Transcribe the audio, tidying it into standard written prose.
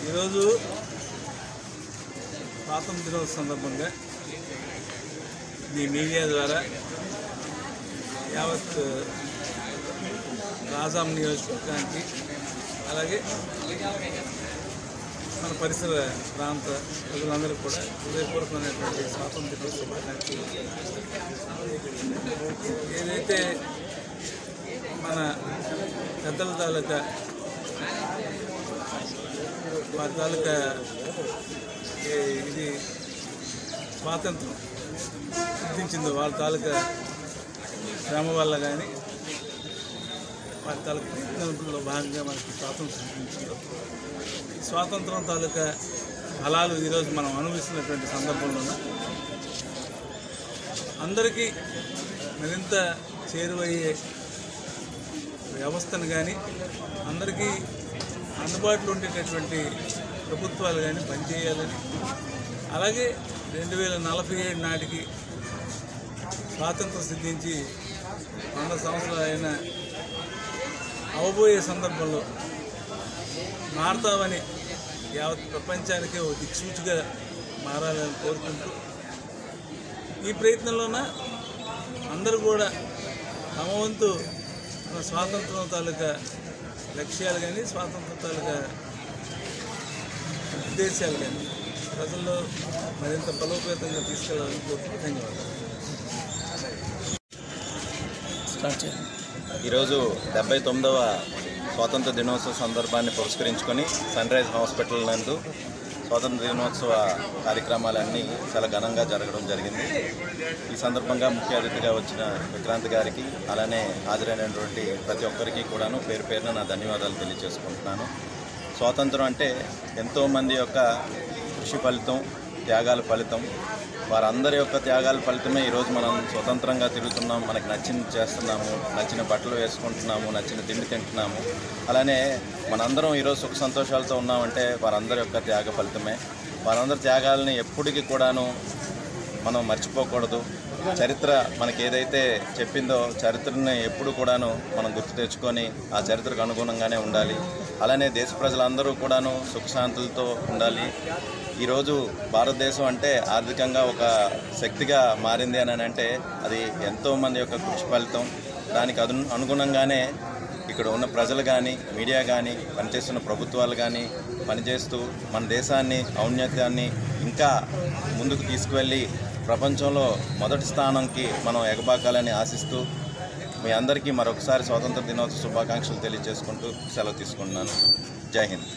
ఈరోజు స్వాతంత్ర దినోత్సవం సందర్భంగా ఈ మీడియా ద్వారా యావత్ రాజాం నియోజకవర్గానికి అలాగే మన పరిసర ప్రాంత ప్రజలందరికీ కూడా హృదయపూర్వకమైనటువంటి స్వాతంత్ర దినోత్సవ శుభాకాంక్షలు. ఏదైతే మన పెద్దల తాలూకా వారి తాలూకా ఇది స్వాతంత్రం సిద్ధించిందో వాళ్ళ తాలూకా శ్రమ వల్ల కానీ వారి తాలూకా ప్రయత్నంలో భాగంగా మనకి స్వాతంత్రం సిద్ధించిందో ఈ స్వాతంత్రం తాలూకా ఫలాలు ఈరోజు మనం అనుభవిస్తున్నటువంటి సందర్భంలో అందరికీ మరింత చేరువయ్యే వ్యవస్థను కానీ అందరికీ అందుబాటులో ఉండేటటువంటి ప్రభుత్వాలు కానీ పనిచేయాలని, అలాగే 2047 నాటికి స్వాతంత్రం సిద్ధించి 100 సంవత్సరాలు అయిన అవబోయే సందర్భంలో మారతామని యావత్ ప్రపంచానికే ఒక దిక్సూచిగా మారాలని కోరుకుంటూ ఈ ప్రయత్నంలోన అందరూ కూడా తమ వంతు మన స్వాతంత్రం తాలూకా లక్ష్యాలు కానీ స్వాతంత్రం తాలూకా ఉద్దేశాలు కానీ ప్రజల్లో మరింత బలోపేతంగా తీసుకెళ్లాలని కోరుతూ ధన్యవాదాలు. ఈరోజు 79వ స్వాతంత్ర దినోత్సవ సందర్భాన్ని పురస్కరించుకొని సన్ రైజ్ హాస్పిటల్ నందు స్వాతంత్ర దినోత్సవ కార్యక్రమాలన్నీ చాలా ఘనంగా జరగడం జరిగింది. ఈ సందర్భంగా ముఖ్య అతిథిగా వచ్చిన విక్రాంత్ గారికి అలానే హాజరైనటువంటి ప్రతి ఒక్కరికి కూడాను పేరు పేరున నా ధన్యవాదాలు తెలియజేసుకుంటున్నాను. స్వాతంత్రం అంటే ఎంతోమంది యొక్క కృషి ఫలితం, త్యాగాల ఫలితం. వారందరి యొక్క త్యాగాల ఫలితమే ఈరోజు మనం స్వతంత్రంగా తిరుగుతున్నాము, మనకు నచ్చింది చేస్తున్నాము, నచ్చిన బట్టలు వేసుకుంటున్నాము, నచ్చిన తిండి తింటున్నాము. అలానే మనందరం ఈరోజు సుఖ సంతోషాలతో ఉన్నామంటే వారందరి యొక్క త్యాగ ఫలితమే. వారందరి త్యాగాలని ఎప్పటికీ కూడాను మనం మర్చిపోకూడదు. చరిత్ర మనకి ఏదైతే చెప్పిందో చరిత్రని ఎప్పుడు కూడాను మనం గుర్తు తెచ్చుకొని ఆ చరిత్రకు అనుగుణంగానే ఉండాలి. అలానే దేశ ప్రజలందరూ కూడాను సుఖశాంతులతో ఉండాలి. ఈరోజు భారతదేశం అంటే ఆర్థికంగా ఒక శక్తిగా మారింది అని అంటే అది ఎంతోమంది యొక్క కృషి ఫలితం. దానికి అనుగుణంగానే ఇక్కడ ఉన్న ప్రజలు కానీ, మీడియా కానీ, పనిచేస్తున్న ప్రభుత్వాలు కానీ పనిచేస్తూ మన దేశాన్ని ఔన్నత్యాన్ని ఇంకా ముందుకు తీసుకువెళ్ళి ప్రపంచంలో మొదటి స్థానంకి మనం ఎగబాకాలని ఆశిస్తూ మీ అందరికీ మరొకసారి స్వాతంత్ర దినోత్సవ శుభాకాంక్షలు తెలియజేసుకుంటూ సెలవు తీసుకుంటున్నాను. జై హింద్.